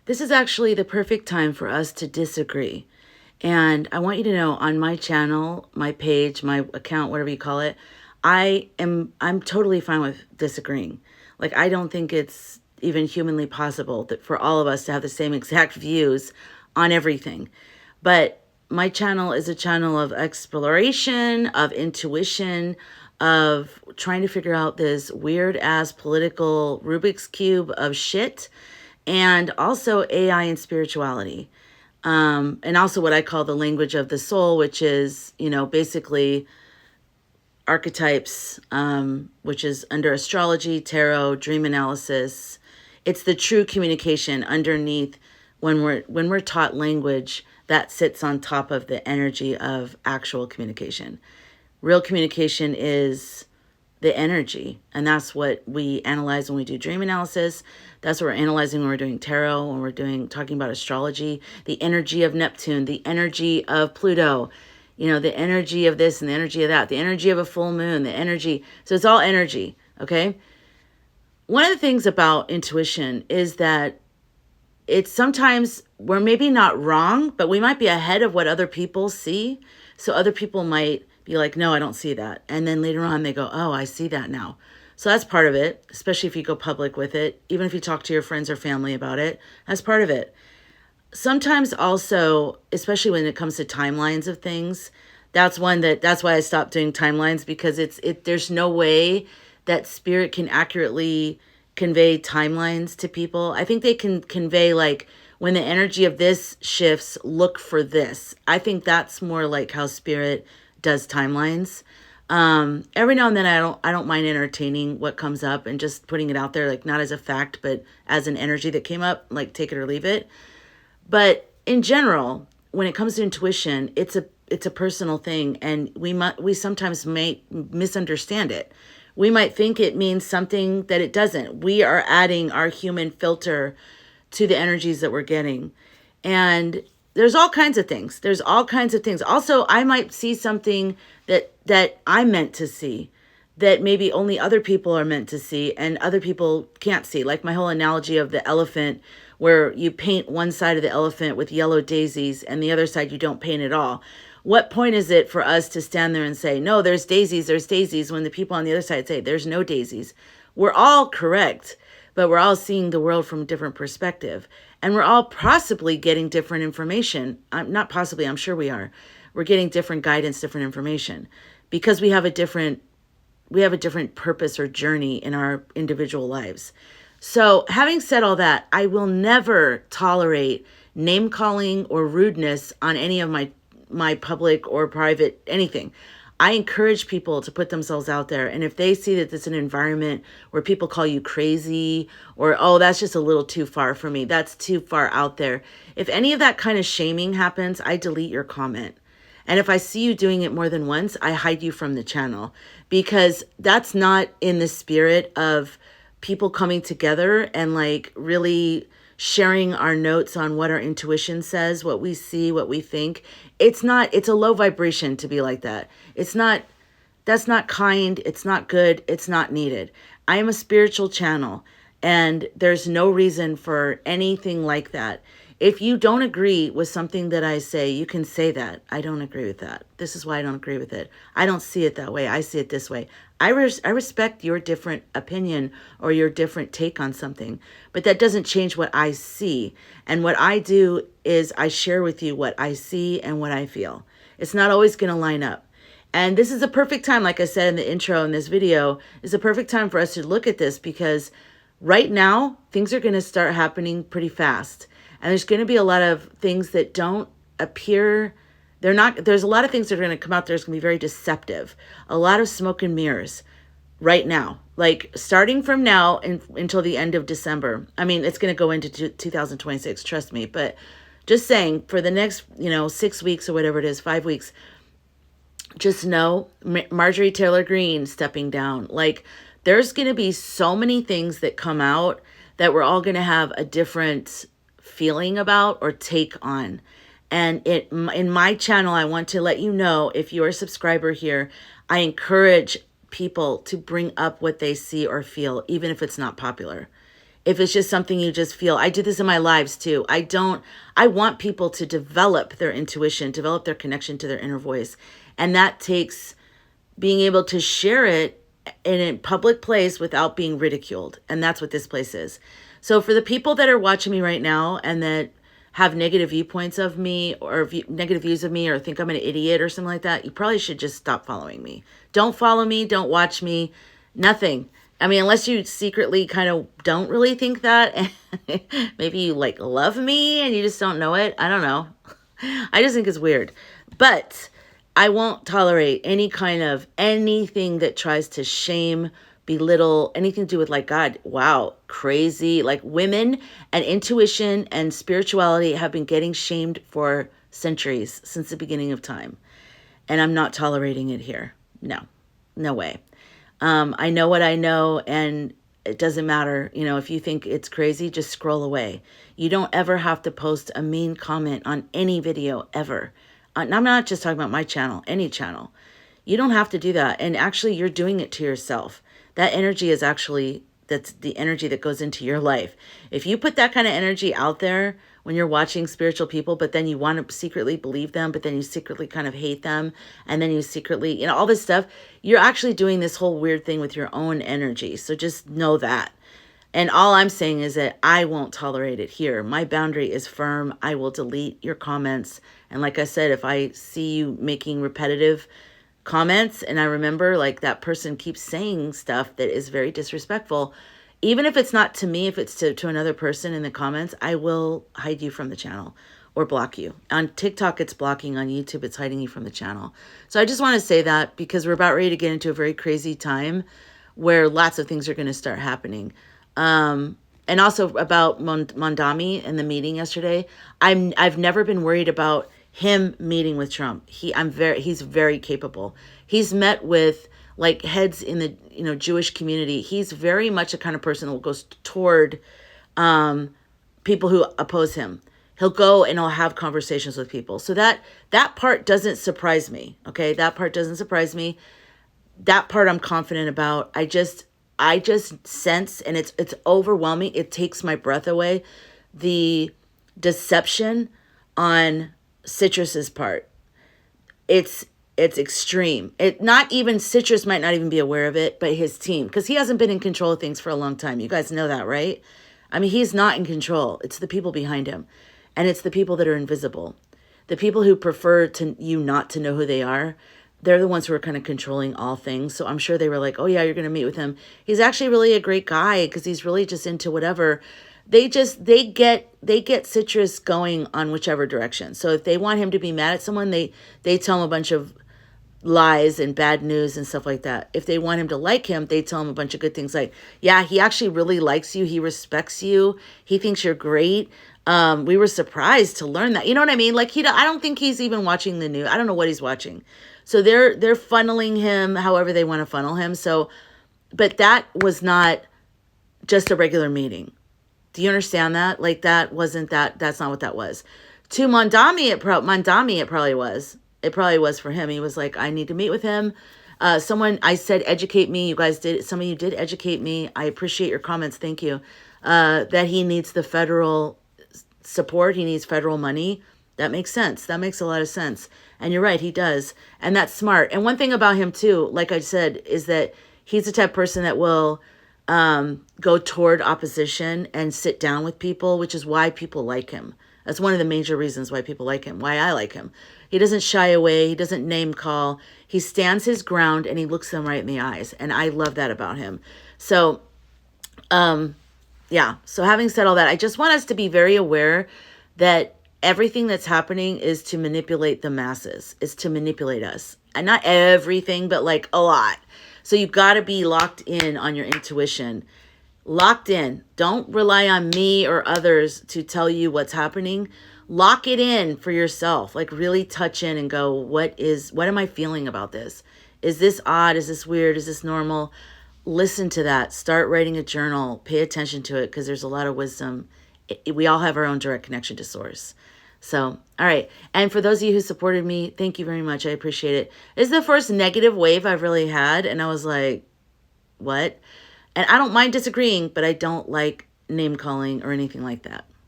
This is actually the perfect time for us to disagree. And I want you to know on my channel, my page, my account, whatever you call it, I'm totally fine with disagreeing. Like, I don't think it's even humanly possible that for all of us to have the same exact views on everything. But my channel is a channel of exploration, of intuition, of trying to figure out this weird ass political Rubik's Cube of shit, and also AI and spirituality. And also what I call the language of the soul, which is, basically archetypes, which is under astrology, tarot, dream analysis. It's the true communication underneath when we're taught language that sits on top of the energy of actual communication. Real communication is the energy, and that's what we analyze when we do dream analysis. That's what we're analyzing when we're doing tarot, when we're talking about astrology, the energy of Neptune, the energy of Pluto, the energy of this and the energy of that, the energy of a full moon, the energy. So it's all energy, okay? One of the things about intuition is that it's sometimes we're maybe not wrong, but we might be ahead of what other people see. So other people might be like, no, I don't see that. And then later on they go, oh, I see that now. So that's part of it, especially if you go public with it. Even if you talk to your friends or family about it, that's part of it. Sometimes also, especially when it comes to timelines of things, that's why I stopped doing timelines, because there's no way that spirit can accurately convey timelines to people. I think they can convey, like, when the energy of this shifts, look for this. I think that's more like how spirit does timelines. Every now and then I don't mind entertaining what comes up and just putting it out there, like not as a fact, but as an energy that came up, like take it or leave it. But in general, when it comes to intuition, it's a personal thing, and we sometimes may misunderstand it. We might think it means something that it doesn't. We are adding our human filter to the energies that we're getting. And there's all kinds of things. Also, I might see something that I'm meant to see, that maybe only other people are meant to see and other people can't see. Like my whole analogy of the elephant, where you paint one side of the elephant with yellow daisies and the other side you don't paint at all. What point is it for us to stand there and say, no, there's daisies, when the people on the other side say there's no daisies? We're all correct, but we're all seeing the world from a different perspective. And we're all possibly getting different information. Not possibly, I'm sure we are. We're getting different guidance, different information, because we have a different purpose or journey in our individual lives. So having said all that, I will never tolerate name calling or rudeness on any of my public or private anything. I encourage people to put themselves out there. And if they see that it's an environment where people call you crazy, or, oh, that's just a little too far for me, that's too far out there. If any of that kind of shaming happens, I delete your comment. And if I see you doing it more than once, I hide you from the channel, because that's not in the spirit of people coming together and like really sharing our notes on what our intuition says, what we see, what we think. It's a low vibration to be like that. That's not kind. It's not good. It's not needed. I am a spiritual channel, and there's no reason for anything like that. If you don't agree with something that I say, you can say that. I don't agree with that. This is why I don't agree with it. I don't see it that way. I see it this way. I respect your different opinion or your different take on something, but that doesn't change what I see. And what I do is I share with you what I see and what I feel. It's not always going to line up. And this is a perfect time, like I said in the intro in this video, is a perfect time for us to look at this, because right now things are going to start happening pretty fast. And there's going to be a lot of things that don't appear. There's a lot of things that are going to come out there. It's going to be very deceptive. A lot of smoke and mirrors right now, like starting from now until the end of December. I mean, it's going to go into 2026, trust me. But just saying, for the next, 6 weeks or whatever it is, 5 weeks, just know Marjorie Taylor Greene stepping down. Like, there's going to be so many things that come out that we're all going to have a different feeling about or take on. And in my channel, I want to let you know, if you're a subscriber here, I encourage people to bring up what they see or feel, even if it's not popular. If it's just something you just feel, I do this in my lives too. I want people to develop their intuition, develop their connection to their inner voice. And that takes being able to share it in a public place without being ridiculed. And that's what this place is. So for the people that are watching me right now and that have negative viewpoints of me or negative views of me or think I'm an idiot or something like that, you probably should just stop following me. Don't follow me. Don't watch me. Nothing. I mean, unless you secretly kind of don't really think that. Maybe you like love me and you just don't know it. I don't know. I just think it's weird. But I won't tolerate any kind of anything that tries to shame, belittle, anything to do with like, God, wow, crazy. Like women and intuition and spirituality have been getting shamed for centuries since the beginning of time. And I'm not tolerating it here. No, no way. I know what I know, and it doesn't matter. You know, if you think it's crazy, just scroll away. You don't ever have to post a mean comment on any video ever. And I'm not just talking about my channel, any channel. You don't have to do that. And actually, you're doing it to yourself. That energy is actually, that's the energy that goes into your life. If you put that kind of energy out there when you're watching spiritual people, but then you want to secretly believe them, but then you secretly kind of hate them, and then you secretly, you know, all this stuff, you're actually doing this whole weird thing with your own energy. So just know that. And all I'm saying is that I won't tolerate it here. My boundary is firm. I will delete your comments. And like I said, if I see you making repetitive comments and I remember like that person keeps saying stuff that is very disrespectful, even if it's not to me, if it's to another person in the comments, I will hide you from the channel or block you. On TikTok, it's blocking. On YouTube, it's hiding you from the channel. So I just want to say that because we're about ready to get into a very crazy time where lots of things are going to start happening. And also about Mondami and the meeting yesterday. I've never been worried about him meeting with Trump. He's very capable. He's met with like heads in the, you know, Jewish community. He's very much a kind of person who goes toward people who oppose him. He'll go and he'll have conversations with people. So that part doesn't surprise me. Okay, that part doesn't surprise me. That part I'm confident about. I just sense, and it's overwhelming. It takes my breath away. The deception on Citrus's part. It's extreme. Not even Citrus might not even be aware of it, but his team, because he hasn't been in control of things for a long time. You guys know that, right? I mean, he's not in control. It's the people behind him, and it's the people that are invisible, the people who prefer to you not to know who they are. They're the ones who are kind of controlling all things. So I'm sure they were like, oh yeah, you're going to meet with him. He's actually really a great guy because he's really just into whatever. They get Citrus going on whichever direction. So if they want him to be mad at someone, they tell him a bunch of lies and bad news and stuff like that. If they want him to like him, they tell him a bunch of good things like, yeah, he actually really likes you. He respects you. He thinks you're great. We were surprised to learn that. You know what I mean? Like I don't think he's even watching the news. I don't know what he's watching. So they're funneling him however they want to funnel him. So, but that was not just a regular meeting. Do you understand that? Like that's not what that was. To Mondami, it probably was. It probably was for him. He was like, I need to meet with him. I said, educate me. Some of you did educate me. I appreciate your comments. Thank you. That he needs the federal support. He needs federal money. That makes sense. That makes a lot of sense. And you're right, he does. And that's smart. And one thing about him too, like I said, is that he's the type of person that will go toward opposition and sit down with people, which is why people like him. That's one of the major reasons why people like him, why I like him. He doesn't shy away. He doesn't name call. He stands his ground and he looks them right in the eyes. And I love that about him. So, yeah. So having said all that, I just want us to be very aware that everything that's happening is to manipulate the masses. It's to manipulate us. And not everything, but like a lot. So you've got to be locked in on your intuition. Locked in. Don't rely on me or others to tell you what's happening. Lock it in for yourself. Like really touch in and go, what am I feeling about this? Is this odd? Is this weird? Is this normal? Listen to that. Start writing a journal. Pay attention to it because there's a lot of wisdom. We all have our own direct connection to source. So, all right. And for those of you who supported me, thank you very much. I appreciate it. This is the first negative wave I've really had. And I was like, what? And I don't mind disagreeing, but I don't like name calling or anything like that.